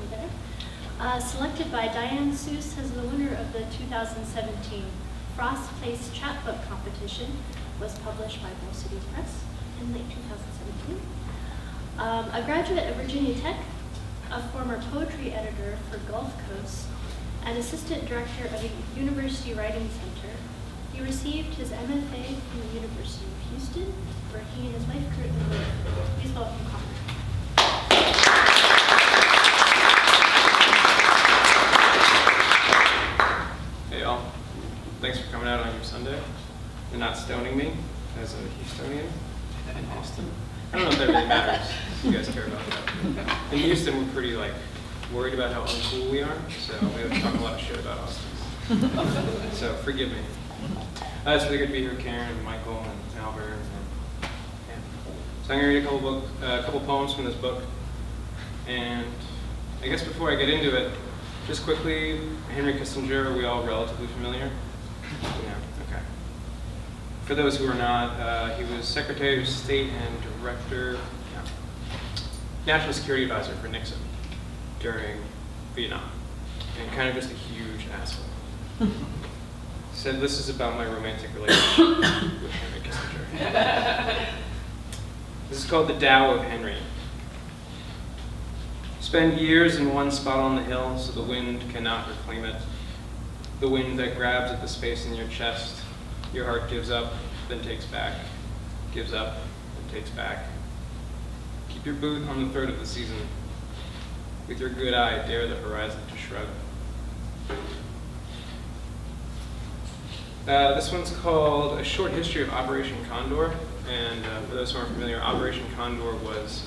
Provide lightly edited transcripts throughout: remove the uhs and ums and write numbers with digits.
better. Selected by Diane Seuss as the winner of the 2017 Frost Place Chapbook Competition, was published by Bull City Press in late 2017. A graduate of Virginia Tech, a former poetry editor for Gulf Coast, and assistant director of a university writing center, he received his MFA from the University of Houston, where he and his wife currently live. Please welcome Conor. Hey y'all, thanks for coming out on your Sunday and not stoning me as a Houstonian in Austin. I don't know if that really matters. You guys care about that. In Houston, we're pretty worried about how uncool we are, so we have to talk a lot of shit about Austin. So forgive me. It's really good to be here with Karen and Michael and Malvern. So I'm going to read a couple poems from this book. And I guess before I get into it, just quickly, Henry Kissinger, are we all relatively familiar? Yeah, okay. For those who are not, he was Secretary of State and Director, National Security Advisor for Nixon during Vietnam, and kind of just a huge asshole. Said this is about my romantic relationship with Henry Kissinger. This is called the Dow of Henry. Spend years in one spot on the hill so the wind cannot reclaim it. The wind that grabs at the space in your chest. Your heart gives up, then takes back. Gives up, then takes back. Keep your boot on the throat of the season. With your good eye, dare the horizon to shrug. This one's called A Short History of Operation Condor. And for those who aren't familiar, Operation Condor was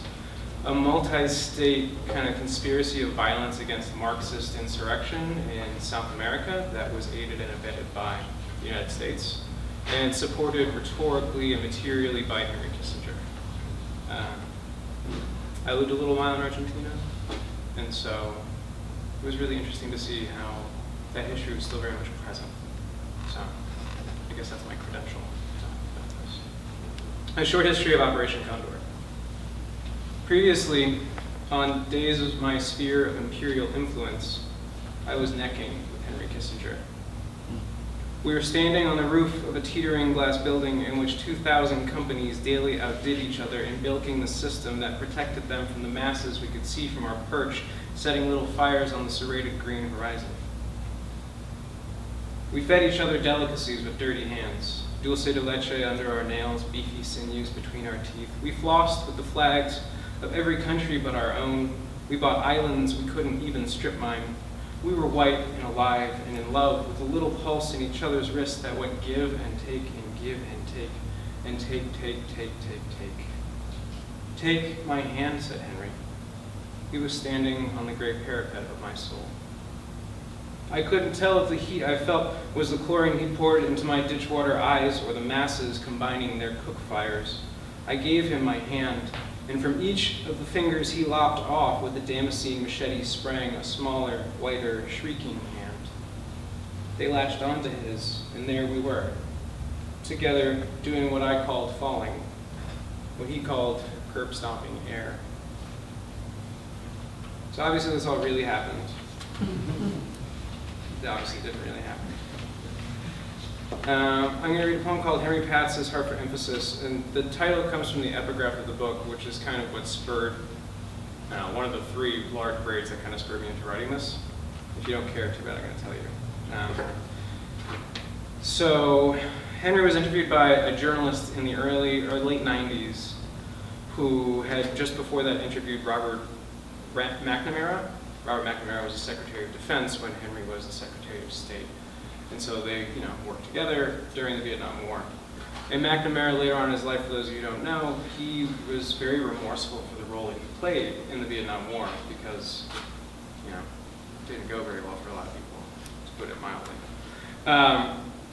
a multi-state kind of conspiracy of violence against Marxist insurrection in South America that was aided and abetted by the United States and supported rhetorically and materially by Henry Kissinger. I lived a little while in Argentina, and so it was really interesting to see how that history was still very much present. So I guess that's my credential. A Short History of Operation Condor. Previously, on days of my sphere of imperial influence, I was necking with Henry Kissinger. We were standing on the roof of a teetering glass building in which 2,000 companies daily outdid each other in bilking the system that protected them from the masses we could see from our perch, setting little fires on the serrated green horizon. We fed each other delicacies with dirty hands, dulce de leche under our nails, beefy sinews between our teeth. We flossed with the flags of every country but our own. We bought islands we couldn't even strip mine. We were white and alive and in love with a little pulse in each other's wrists that went give and take and give and take and take. Take my hand, said Henry. He was standing on the gray parapet of my soul. I couldn't tell if the heat I felt was the chlorine he poured into my ditchwater eyes or the masses combining their cook fires. I gave him my hand, and from each of the fingers he lopped off with the Damascene machete sprang a smaller, whiter, shrieking hand. They latched onto his, and there we were, together doing what I called falling, what he called curb stomping air. So obviously this all really happened. It obviously didn't really happen. I'm going to read a poem called Henry Patz's Heart for Emphasis, and the title comes from the epigraph of the book, which is kind of what spurred one of the three large grades that kind of spurred me into writing this. If you don't care, too bad, I'm going to tell you. So Henry was interviewed by a journalist in the early or late 90s who had just before that interviewed Robert McNamara. Robert McNamara was the Secretary of Defense when Henry was the Secretary of State. And so they, worked together during the Vietnam War. And McNamara, later on in his life, for those of you who don't know, he was very remorseful for the role that he played in the Vietnam War because, it didn't go very well for a lot of people, to put it mildly.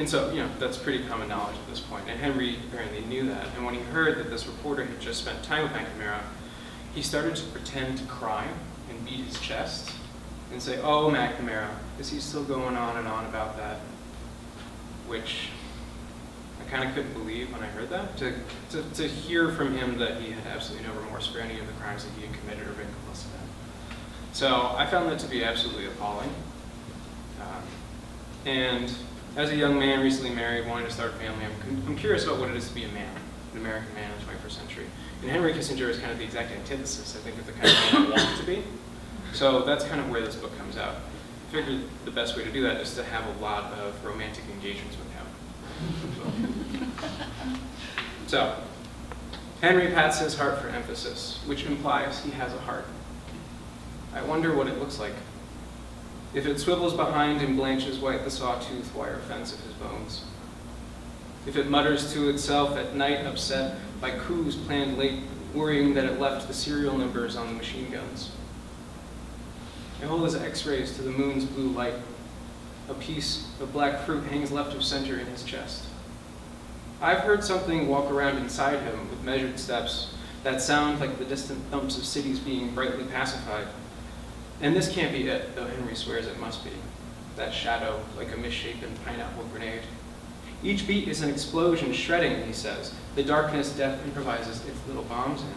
And so, that's pretty common knowledge at this point. And Henry apparently knew that. And when he heard that this reporter had just spent time with McNamara, he started to pretend to cry and beat his chest and say, "Oh, McNamara, is he still going on and on about that?" Which I kind of couldn't believe when I heard that. To hear from him that he had absolutely no remorse for any of the crimes that he had committed or been complicit in. So I found that to be absolutely appalling. And as a young man recently married, wanting to start a family, I'm curious about what it is to be a man, an American man in the 21st century. And Henry Kissinger is kind of the exact antithesis, I think, of the kind of man I want to be. So that's kind of where this book comes out. I figured the best way to do that is to have a lot of romantic engagements with him. So, Henry pats his heart for emphasis, which implies he has a heart. I wonder what it looks like. If it swivels behind and blanches white the sawtooth wire fence of his bones. If it mutters to itself at night, upset by coups planned late, worrying that it left the serial numbers on the machine guns. I hold his x-rays to the moon's blue light. A piece of black fruit hangs left of center in his chest. I've heard something walk around inside him with measured steps that sound like the distant thumps of cities being brightly pacified. And this can't be it, though Henry swears it must be. That shadow, like a misshapen pineapple grenade. Each beat is an explosion shredding, he says. The darkness death improvises its little bombs in.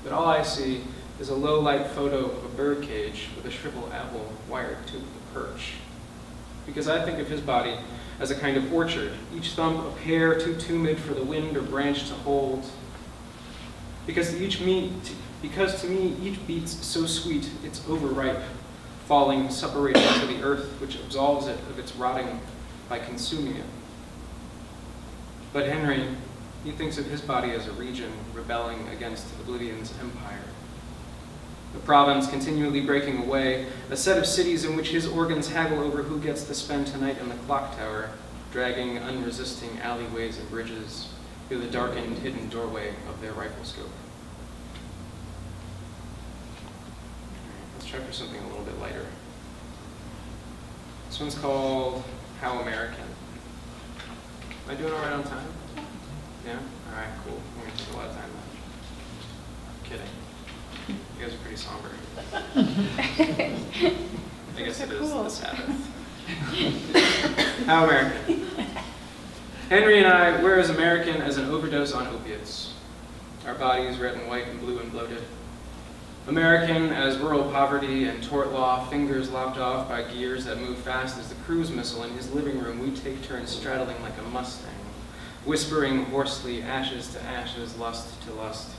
But all I see is a low-light photo of a bird cage with a shriveled apple wired to the perch. Because I think of his body as a kind of orchard, each thumb a pear too timid for the wind or branch to hold. Because to me, each beat's so sweet, it's overripe, falling separated to the earth, which absolves it of its rotting by consuming it. But Henry, he thinks of his body as a region rebelling against oblivion's empire. The province continually breaking away, a set of cities in which his organs haggle over who gets to spend tonight in the clock tower, dragging unresisting alleyways and bridges through the darkened, hidden doorway of their rifle scope. Let's try for something a little bit lighter. This one's called How American. Am I doing all right on time? Yeah? All right, cool. We're going to take a lot of time left. Kidding. You guys are pretty somber. I guess it is the Sabbath. How American. Henry and I, we're as American as an overdose on opiates. Our bodies red and white and blue and bloated. American as rural poverty and tort law, fingers lopped off by gears that move fast as the cruise missile in his living room. We take turns straddling like a Mustang, whispering hoarsely, ashes to ashes, lust to lust.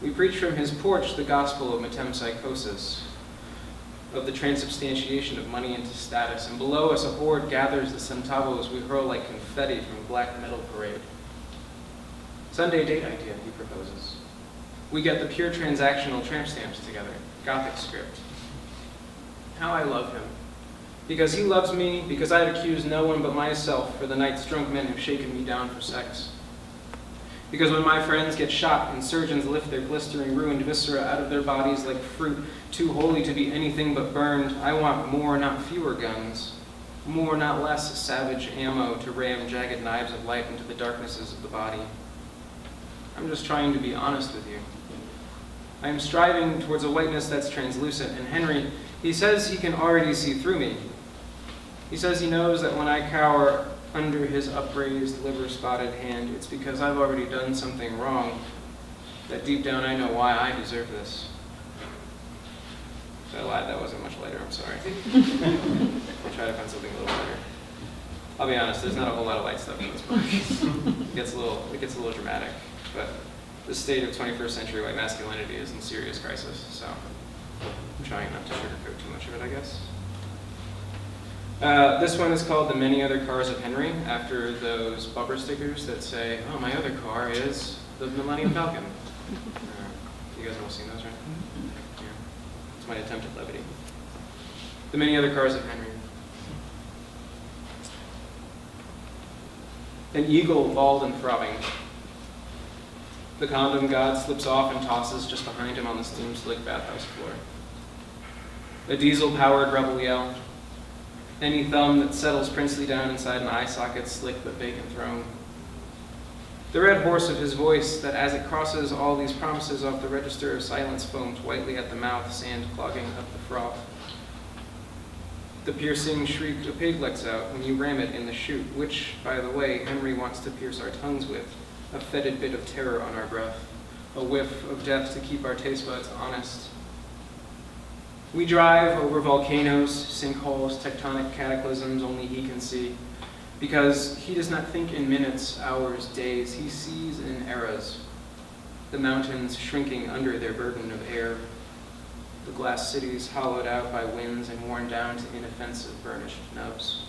We preach from his porch the gospel of metempsychosis, of the transubstantiation of money into status, and below us a horde gathers the centavos we hurl like confetti from a black metal parade. Sunday date idea, he proposes. We get the pure transactional tramp stamps together, Gothic script. How I love him. Because he loves me, because I'd accuse no one but myself for the nights drunk men have shaken me down for sex. Because when my friends get shot and surgeons lift their blistering, ruined viscera out of their bodies like fruit too holy to be anything but burned, I want more, not fewer guns. More, not less savage ammo to ram jagged knives of light into the darknesses of the body. I'm just trying to be honest with you. I am striving towards a whiteness that's translucent, and Henry, he says he can already see through me. He says he knows that when I cower under his upraised, liver-spotted hand, it's because I've already done something wrong, that deep down I know why I deserve this. I lied, that wasn't much lighter, I'm sorry. I'll try to find something a little lighter. I'll be honest, there's not a whole lot of light stuff in this book. It gets a little dramatic, but the state of 21st century white masculinity is in serious crisis, so I'm trying not to sugarcoat too much of it, I guess. This one is called The Many Other Cars of Henry, after those bumper stickers that say, oh, my other car is the Millennium Falcon. You guys have all seen those, right? Yeah. It's my attempt at levity. The Many Other Cars of Henry. An eagle bald and throbbing. The condom god slips off and tosses just behind him on the steam-slick bathhouse floor. A diesel-powered rebel yell. Any thumb that settles princely down inside an eye socket, slick but vacant throne. The red horse of his voice that as it crosses all these promises off the register of silence foams whitely at the mouth, sand clogging up the froth. The piercing shriek a pig lets out when you ram it in the chute, which, by the way, Henry wants to pierce our tongues with, a fetid bit of terror on our breath, a whiff of death to keep our taste buds honest. We drive over volcanoes, sinkholes, tectonic cataclysms only he can see, because he does not think in minutes, hours, days. He sees in eras, the mountains shrinking under their burden of air, the glass cities hollowed out by winds and worn down to inoffensive burnished nubs.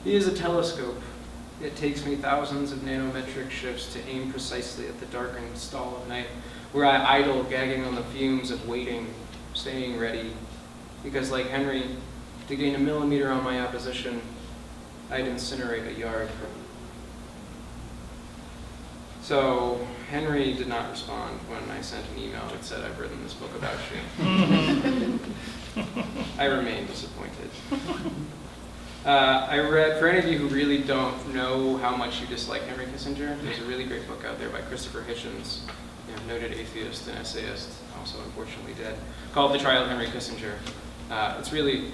He is a telescope. It takes me thousands of nanometric shifts to aim precisely at the darkened stall of night, where I idle, gagging on the fumes of waiting, staying ready, because like Henry, to gain a millimeter on my opposition, I'd incinerate a yard. So Henry did not respond when I sent an email that said, "I've written this book about you." I remain disappointed. I read, for any of you who really don't know how much you dislike Henry Kissinger, there's a really great book out there by Christopher Hitchens, noted atheist and essayist, also unfortunately dead, called The Trial of Henry Kissinger. It's really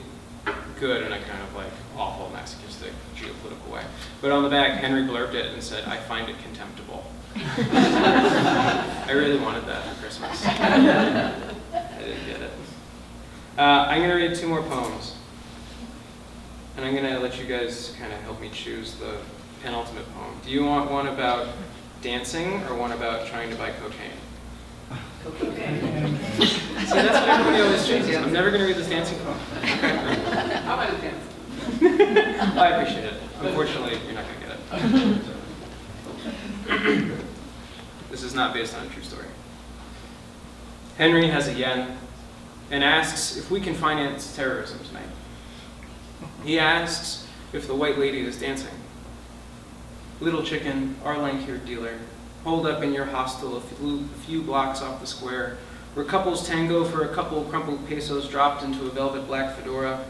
good in a kind of like awful, masochistic, geopolitical way. But on the back, Henry blurbed it and said, "I find it contemptible." I really wanted that for Christmas. I didn't get it. I'm going to read 2 more poems. And I'm going to let you guys kind of help me choose the penultimate poem. Do you want one about dancing or one about trying to buy cocaine? Cocaine. See, that's what everybody always chooses. I'm never going to read this dancing poem. How about a dance? I appreciate it. Unfortunately, you're not going to get it. This is not based on a true story. Henry has a yen and asks if we can finance terrorism tonight. He asks if the white lady is dancing. Little chicken, our lank-haired dealer, holed up in your hostel a few blocks off the square, where couples tango for a couple crumpled pesos dropped into a velvet black fedora.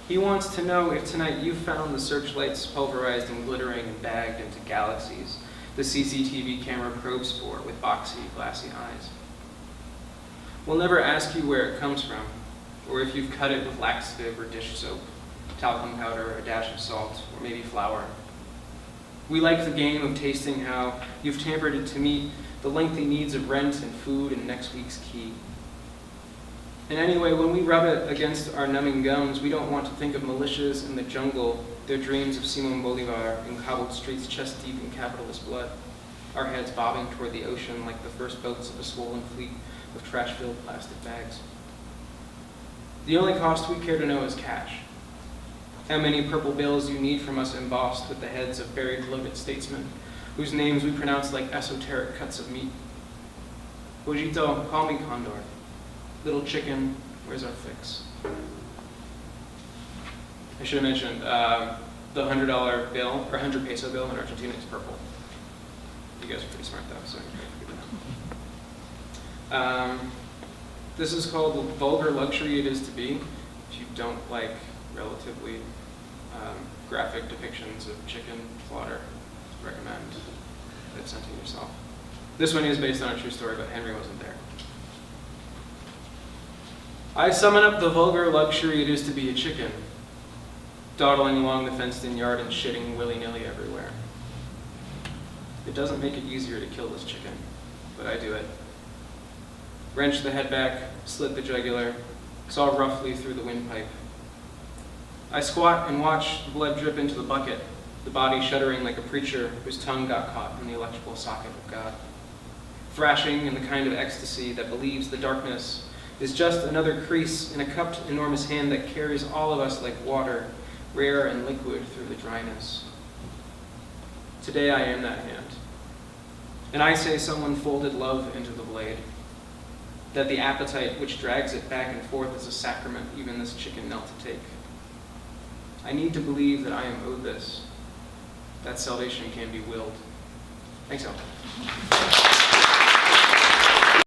He wants to know if tonight you found the searchlights pulverized and glittering and bagged into galaxies the CCTV camera probes for with boxy, glassy eyes. We'll never ask you where it comes from, or if you've cut it with laxative or dish soap, talcum powder, a dash of salt, or maybe flour. We like the game of tasting how you've tampered it to meet the lengthy needs of rent and food and next week's key. And anyway, when we rub it against our numbing gums, we don't want to think of militias in the jungle, their dreams of Simon Bolivar in cobbled streets chest deep in capitalist blood, our heads bobbing toward the ocean like the first boats of a swollen fleet of trash-filled plastic bags. The only cost we care to know is cash. How many purple bills you need from us embossed with the heads of buried bloated statesmen, whose names we pronounce like esoteric cuts of meat. Bojito, call me Condor. Little chicken, where's our fix? I should have mentioned, the $100 bill, or 100 peso bill in Argentina is purple. You guys are pretty smart though, so I can figure it out. This is called Vulgar Luxury It Is to Be. If you don't like relatively graphic depictions of chicken slaughter, recommend absenting yourself. This one is based on a true story, but Henry wasn't there. I summon up the vulgar luxury it is to be a chicken, dawdling along the fenced-in yard and shitting willy-nilly everywhere. It doesn't make it easier to kill this chicken, but I do it. Wrench the head back, slit the jugular, saw roughly through the windpipe. I squat and watch the blood drip into the bucket, the body shuddering like a preacher whose tongue got caught in the electrical socket of God. Thrashing in the kind of ecstasy that believes the darkness is just another crease in a cupped enormous hand that carries all of us like water, rare and liquid through the dryness. Today I am that hand. And I say someone folded love into the blade, that the appetite which drags it back and forth is a sacrament even this chicken knelt to take. I need to believe that I am owed this, that salvation can be willed. Thanks, all.